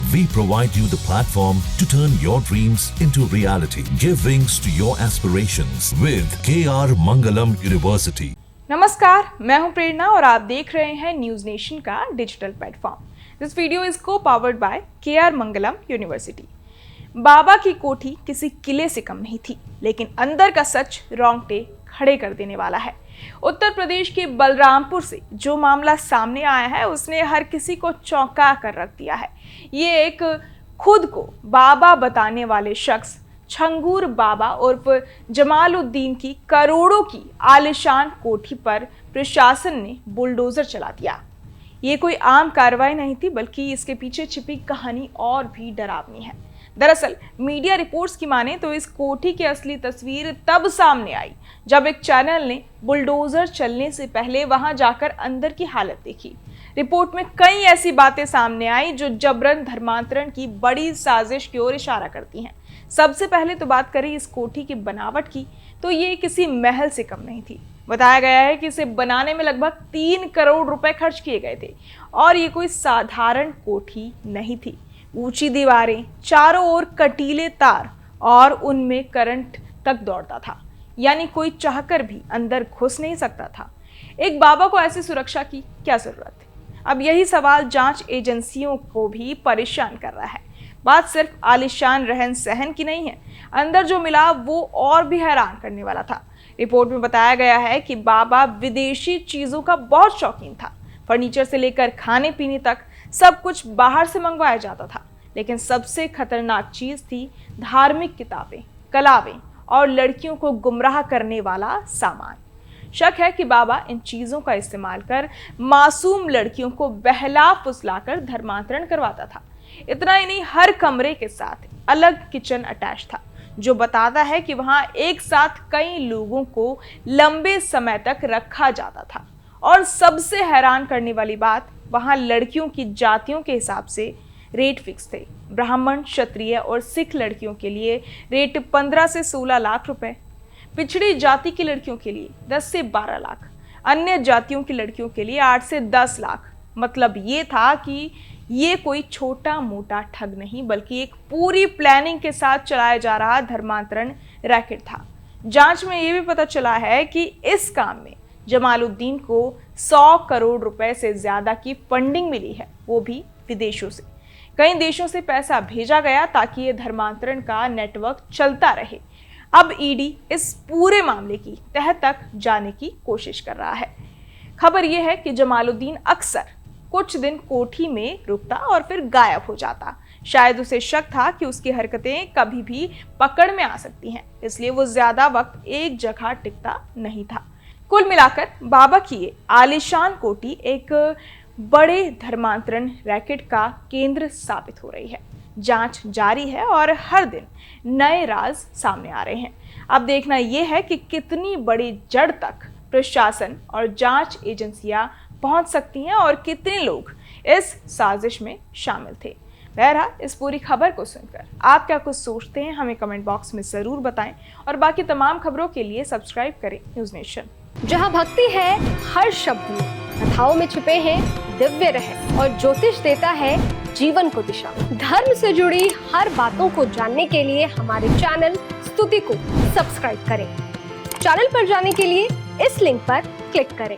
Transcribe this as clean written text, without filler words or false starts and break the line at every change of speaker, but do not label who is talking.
We provide you the platform to turn your dreams into reality. Give wings to your aspirations with KR Mangalam University.
नमस्कार, मैं हूं प्रेरणा और आप देख रहे हैं न्यूज नेशन का digital platform. This video is co powered by KR Mangalam University. बाबा की कोठी किसी किले से कम नहीं थी, लेकिन अंदर का सच रोंगटे खड़े कर देने वाला है। उत्तर प्रदेश के बलरामपुर से जो मामला सामने आया है उसने हर किसी को चौंका कर रख दिया है। ये एक खुद को बाबा बताने वाले शख्स छंगूर बाबा उर्फ जमालुद्दीन की करोड़ों की आलिशान कोठी पर प्रशासन ने बुलडोजर चला दिया। ये कोई आम कार्रवाई नहीं थी, बल्कि इसके पीछे छिपी कहानी और भी डरावनी है। दरअसल मीडिया रिपोर्ट्स की माने तो इस कोठी की असली तस्वीर तब सामने आई जब एक चैनल ने बुलडोजर चलने से पहले वहां जाकर अंदर की हालत देखी। रिपोर्ट में कई ऐसी बातें सामने आई जो जबरन धर्मांतरण की बड़ी साजिश की ओर इशारा करती हैं। सबसे पहले तो बात करें इस कोठी की बनावट की, तो ये किसी महल से कम नहीं थी। बताया गया है कि इसे बनाने में लगभग 3 करोड़ रुपए खर्च किए गए थे और ये कोई साधारण कोठी नहीं थी। ऊंची दीवारें, चारों ओर कटीले तार और उनमें करंट तक दौड़ता था, यानी कोई चाहकर भी अंदर घुस नहीं सकता था। एक बाबा को ऐसी सुरक्षा की क्या जरूरत थी? अब यही सवाल जांच एजेंसियों को भी परेशान कर रहा है। बात सिर्फ आलिशान रहन सहन की नहीं है, अंदर जो मिला वो और भी हैरान करने वाला था। रिपोर्ट में बताया गया है कि बाबा विदेशी चीजों का बहुत शौकीन था। फर्नीचर से लेकर खाने पीने तक सब कुछ बाहर से मंगवाया जाता था। लेकिन सबसे खतरनाक चीज थी धार्मिक किताबें, कलावें और लड़कियों को गुमराह करने वाला सामान। शक है कि बाबा इन चीजों का इस्तेमाल कर मासूम लड़कियों को बहला फुसलाकर धर्मांतरण करवाता था। इतना ही नहीं, हर कमरे के साथ अलग किचन अटैच था, जो बताता है कि वहां एक साथ कई लोगों को लंबे समय तक रखा जाता था। और सबसे हैरान करने वाली बात, वहां लड़कियों की जातियों के हिसाब से रेट फिक्स थे। ब्राह्मण, क्षत्रिय और सिख लड़कियों के लिए रेट 15 से 16 लाख रुपए, पिछड़ी जाति की लड़कियों के लिए 10 से 12 लाख, अन्य जातियों की लड़कियों के लिए 8 से 10 लाख। मतलब ये था कि ये कोई छोटा मोटा ठग नहीं, बल्कि एक पूरी प्लानिंग के साथ चलाया जा रहा धर्मांतरण रैकेट था। जांच में ये भी पता चला है कि इस काम में जमालुद्दीन को 100 करोड़ रुपए से ज्यादा की फंडिंग मिली है, वो भी विदेशों से। कई देशों से पैसा भेजा गया ताकि ये धर्मांतरण का नेटवर्क चलता रहे। अब ईडी इस पूरे मामले की तह तक जाने की कोशिश कर रहा है। खबर यह है कि जमालुद्दीन अक्सर कुछ दिन कोठी में रुकता और फिर गायब हो जाता। शायद उसे शक था कि उसकी हरकतें कभी भी पकड़ में आ सकती हैं, इसलिए वो ज्यादा वक्त एक जगह टिकता नहीं था। कुल मिलाकर बाबा की ये आलिशान कोठी एक बड़े धर्मांतरण रैकेट का केंद्र साबित हो रही है। जांच जारी है और हर दिन नए राज सामने आ रहे हैं। अब देखना यह है कि कितनी बड़ी जड़ तक प्रशासन और जांच एजेंसियां पहुंच सकती हैं और कितने लोग इस साजिश में शामिल थे। बहरहाल, इस पूरी खबर को सुनकर आप क्या कुछ सोचते हैं, हमें कमेंट बॉक्स में जरूर बताएं और बाकी तमाम खबरों के लिए सब्सक्राइब करें न्यूज नेशन।
जहां भक्ति है हर शब्द में, कथाओं में छिपे हैं दिव्य रहस्य और ज्योतिष देता है जीवन को दिशा। धर्म से जुड़ी हर बातों को जानने के लिए हमारे चैनल स्तुति को सब्सक्राइब करें। चैनल पर जाने के लिए इस लिंक पर क्लिक करें।